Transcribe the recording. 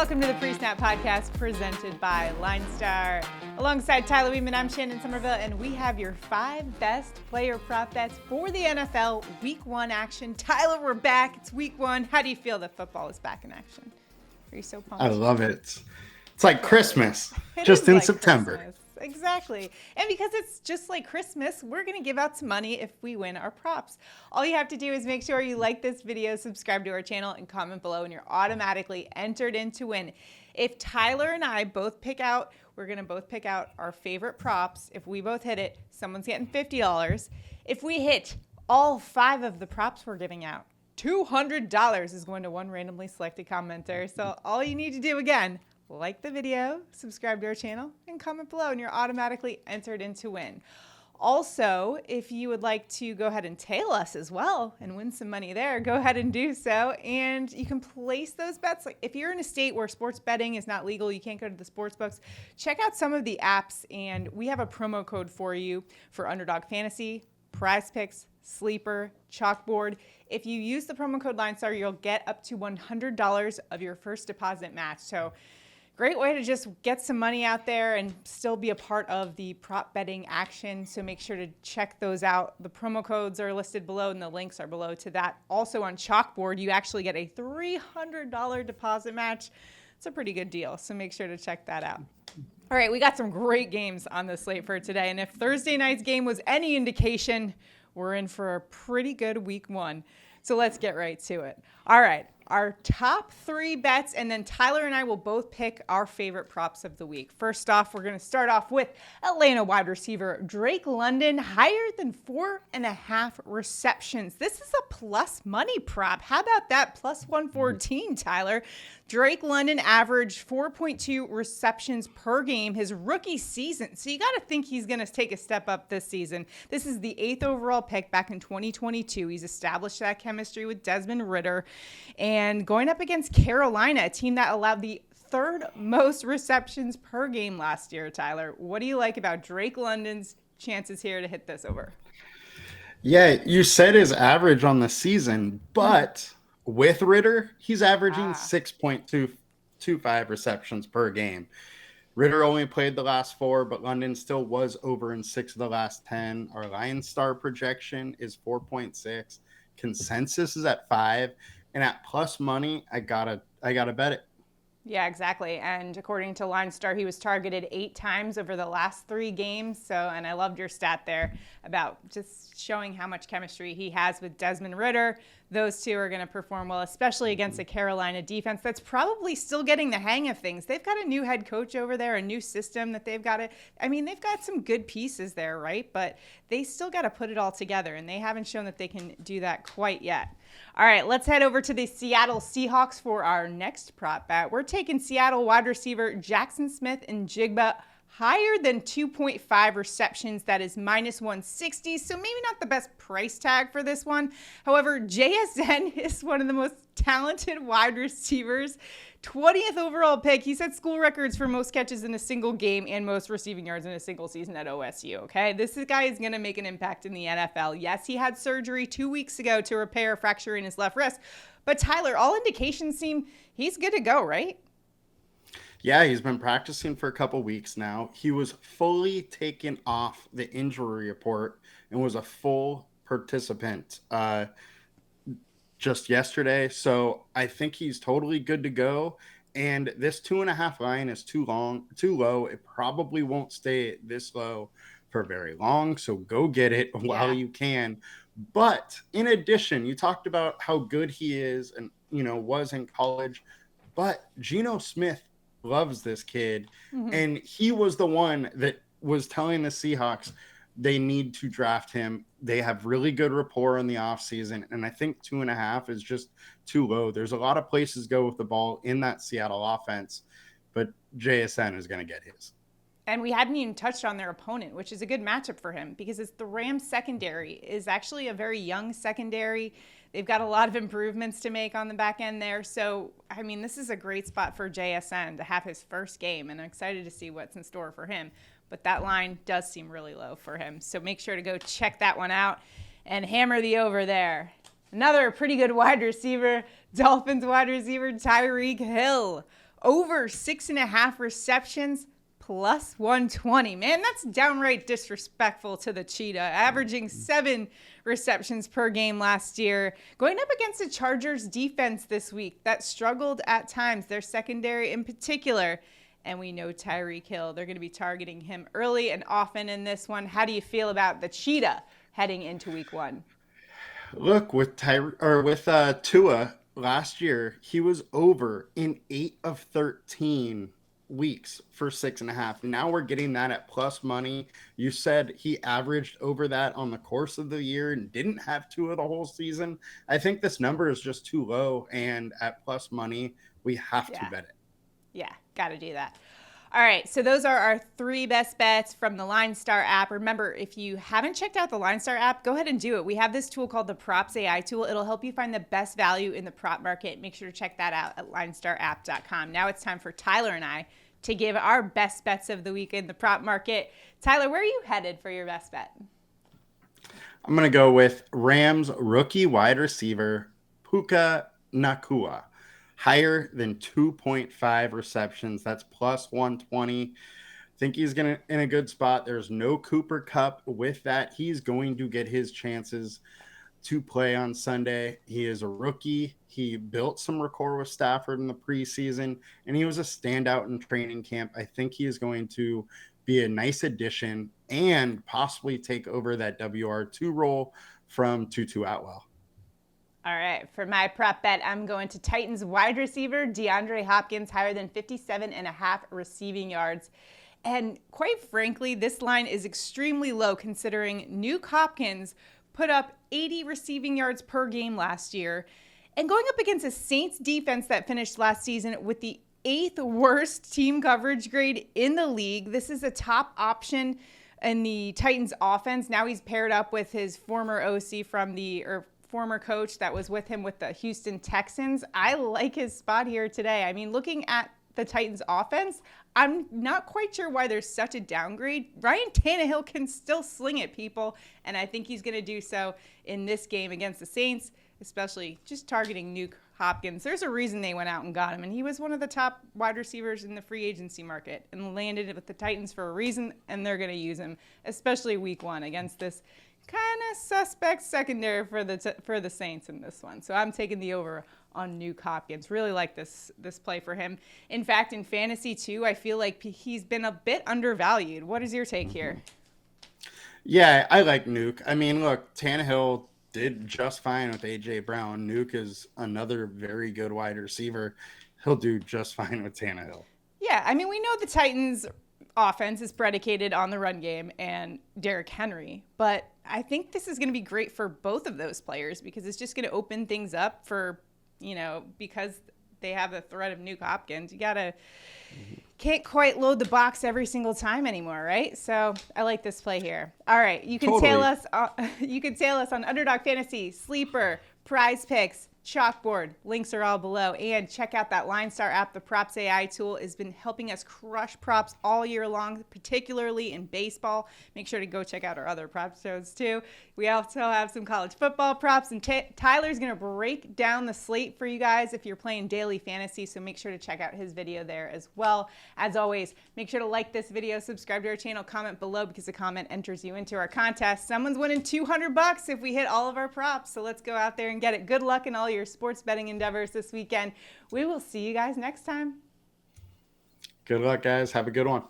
Welcome to the Pre-Snap Podcast presented by LineStar. Alongside Tyler Wiemann, I'm Shannon, Sommerville, and we have your 5 best player prop bets for the NFL Week 1 action. Tyler, we're back. It's Week 1. How do you feel that football is back in action? Are you so pumped? I love it. It's like Christmas, just in like September. Christmas. Exactly. And because it's just like Christmas, we're going to give out some money if we win our props. All you have to do is make sure you like this video, subscribe to our channel, and comment below, and you're automatically entered in to win. If Tyler and I both pick out, we're going to both pick out our favorite props. If we both hit it, someone's getting $50. If we hit all 5 of the props we're giving out, $200 is going to one randomly selected commenter. So all you need to do, again, like the video, subscribe to our channel, and comment below, and you're automatically entered in to win. Also, if you would like to go ahead and tail us as well and win some money there, go ahead and do so. And you can place those bets. Like if you're in a state where sports betting is not legal, you can't go to the sports books, check out some of the apps, and we have a promo code for you for Underdog Fantasy, PrizePicks, Sleeper, Chalkboard. If you use the promo code LineStar, you'll get up to $100 of your first deposit match. So great way to just get some money out there and still be a part of the prop betting action. So make sure to check those out. The promo codes are listed below and the links are below to that. Also on Chalkboard, you actually get a $300 deposit match. It's a pretty good deal. So make sure to check that out. All right, we got some great games on the slate for today. And if Thursday night's game was any indication, we're in for a pretty good Week 1. So let's get right to it. All right. Our top 3 bets, and then Tyler and I will both pick our favorite props of the week. First off, we're going to start off with Atlanta wide receiver Drake London, higher than 4.5 receptions. This is a plus money prop. How about that? Plus 114, Tyler. Drake London averaged 4.2 receptions per game his rookie season. So you got to think he's going to take a step up this season. This is the 8th overall pick back in 2022. He's established that chemistry with Desmond Ridder. And going up against Carolina, a team that allowed the 3rd most receptions per game last year, Tyler. What do you like about Drake London's chances here to hit this over? Yeah, you said his average on the season, but with Ridder, he's averaging 6.25 receptions per game. Ridder only played the last 4, but London still was over in 6 of the last 10. Our LineStar projection is 4.6. Consensus is at 5. And at plus money, I gotta bet it. Yeah, exactly. And according to LineStar, he was targeted 8 times over the last 3 games. So, and I loved your stat there about just showing how much chemistry he has with Desmond Ridder. Those two are going to perform well, especially against a Carolina defense that's probably still getting the hang of things. They've got a new head coach over there, a new system that they've got to, they've got some good pieces there, right? But they still got to put it all together, and they haven't shown that they can do that quite yet. All right, let's head over to the Seattle Seahawks for our next prop bet. We're taking Seattle wide receiver Jackson Smith-Njigba, higher than 2.5 receptions. That is minus 160. So maybe not the best price tag for this one. However, JSN is one of the most talented wide receivers. 20th overall pick. He set school records for most catches in a single game and most receiving yards in a single season at OSU. Okay, this guy is going to make an impact in the NFL. Yes, he had surgery 2 weeks ago to repair a fracture in his left wrist. But Tyler, all indications seem he's good to go, right? Yeah, he's been practicing for a couple weeks now. He was fully taken off the injury report and was a full participant just yesterday. So I think he's totally good to go. And this 2.5 line is too low. It probably won't stay this low for very long. So go get it while you can. But in addition, you talked about how good he is and, was in college. But Geno Smith loves this kid. Mm-hmm. And he was the one that was telling the Seahawks they need to draft him. They have really good rapport in the offseason. And I think 2.5 is just too low. There's a lot of places to go with the ball in that Seattle offense, but JSN is going to get his. And we hadn't even touched on their opponent, which is a good matchup for him because it's the Rams secondary is actually a very young secondary. They've got a lot of improvements to make on the back end there. So, this is a great spot for JSN to have his first game, and I'm excited to see what's in store for him. But that line does seem really low for him. So make sure to go check that one out and hammer the over there. Another pretty good wide receiver, Dolphins wide receiver Tyreek Hill. over 6.5 receptions, plus 120. Man, that's downright disrespectful to the Cheetah, averaging 7 receptions per game last year. Going up against the Chargers defense this week that struggled at times, their secondary in particular. And we know Tyreek Hill, they're going to be targeting him early and often in this one. How do you feel about the Cheetah heading into week 1? Look, with Tua last year, he was over in 8 of 13 weeks for 6.5. Now we're getting that at plus money. You said he averaged over that on the course of the year and didn't have Tua the whole season. I think this number is just too low, and at plus money, we have to bet it. Yeah, got to do that. All right, so those are our 3 best bets from the LineStar app. Remember, if you haven't checked out the LineStar app, go ahead and do it. We have this tool called the PropsAI tool. It'll help you find the best value in the prop market. Make sure to check that out at linestarapp.com. Now it's time for Tyler and I to give our best bets of the week in the prop market. Tyler, where are you headed for your best bet? I'm going to go with Rams rookie wide receiver, Puka Nacua. Higher than 2.5 receptions. That's plus 120. I think he's in a good spot. There's no Cooper Kupp with that. He's going to get his chances to play on Sunday. He is a rookie. He built some rapport with Stafford in the preseason, and he was a standout in training camp. I think he is going to be a nice addition and possibly take over that WR2 role from Tutu Atwell. All right, for my prop bet, I'm going to Titans wide receiver DeAndre Hopkins, higher than 57.5 receiving yards. And quite frankly, this line is extremely low considering Nuke Hopkins put up 80 receiving yards per game last year. And going up against a Saints defense that finished last season with the 8th worst team coverage grade in the league, this is a top option in the Titans offense. Now he's paired up with his former OC former coach that was with him with the Houston Texans. I like his spot here today. I mean, looking at the Titans offense, I'm not quite sure why there's such a downgrade. Ryan Tannehill can still sling it, people, and I think he's going to do so in this game against the Saints, especially just targeting Nuke Hopkins. There's a reason they went out and got him, and he was one of the top wide receivers in the free agency market and landed with the Titans for a reason, and they're going to use him, especially week 1 against this kind of suspect secondary for the Saints in this one. So I'm taking the over on Nuke Hopkins. Really like this play for him. In fact, in fantasy too, I feel like he's been a bit undervalued. What is your take here? Yeah, I like Nuke. I mean, look, Tannehill did just fine with A.J. Brown. Nuke is another very good wide receiver. He'll do just fine with Tannehill. Yeah, I mean, we know the Titans' offense is predicated on the run game and Derrick Henry, but I think this is going to be great for both of those players because it's just going to open things up for, because they have the threat of Nuke Hopkins. You can't quite load the box every single time anymore, right? So I like this play here. All right, you can tail us. You can tail us on Underdog Fantasy, Sleeper, PrizePicks, Chalkboard. Links are all below. And check out that LineStar app. The PropsAI tool has been helping us crush props all year long, particularly in baseball. Make sure to go check out our other prop shows too. We also have some college football props, and Tyler's going to break down the slate for you guys if you're playing daily fantasy, so make sure to check out his video there as well. As always, make sure to like this video, subscribe to our channel, comment below because a comment enters you into our contest. Someone's winning $200 if we hit all of our props, so let's go out there and get it. Good luck in all your sports betting endeavors this weekend. We will see you guys next time. Good luck, guys. Have a good one.